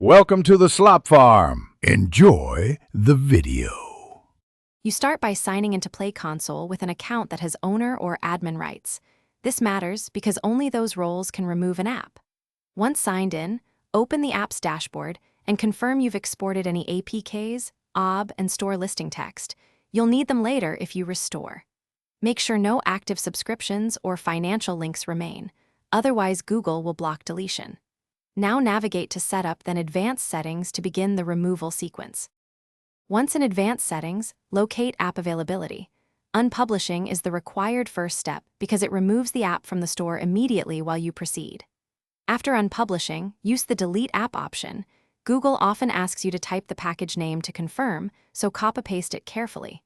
Welcome to the Slop Farm. Enjoy the video. You start by signing into Play Console with an account that has owner or admin rights. This matters because only those roles can remove an app. Once signed in, open the app's dashboard and confirm you've exported any APKs, OB, and store listing text. You'll need them later if you restore. Make sure no active subscriptions or financial links remain. Otherwise, Google will block deletion. Now navigate to Setup, then Advanced Settings to begin the removal sequence. Once in Advanced Settings, locate App Availability. Unpublishing is the required first step because it removes the app from the store immediately while you proceed. After unpublishing, use the Delete App option. Google often asks you to type the package name to confirm, so copy-paste it carefully.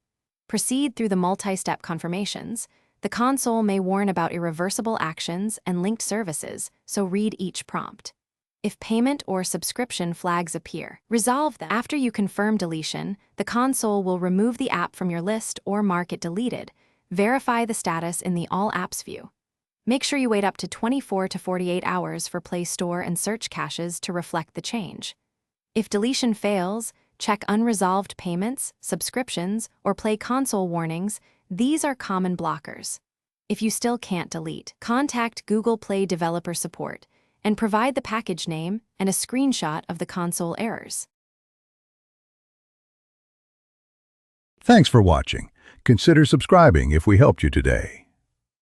Proceed through the multi-step confirmations. The console may warn about irreversible actions and linked services, so read each prompt. If payment or subscription flags appear, resolve them. After you confirm deletion, the console will remove the app from your list or mark it deleted. Verify the status in the All Apps view. Make sure you wait up to 24 to 48 hours for Play Store and search caches to reflect the change. If deletion fails, check unresolved payments, subscriptions, or Play Console warnings. These are common blockers. If you still can't delete, contact Google Play Developer Support and provide the package name and a screenshot of the console errors. Thanks for watching. Consider subscribing if we helped you today.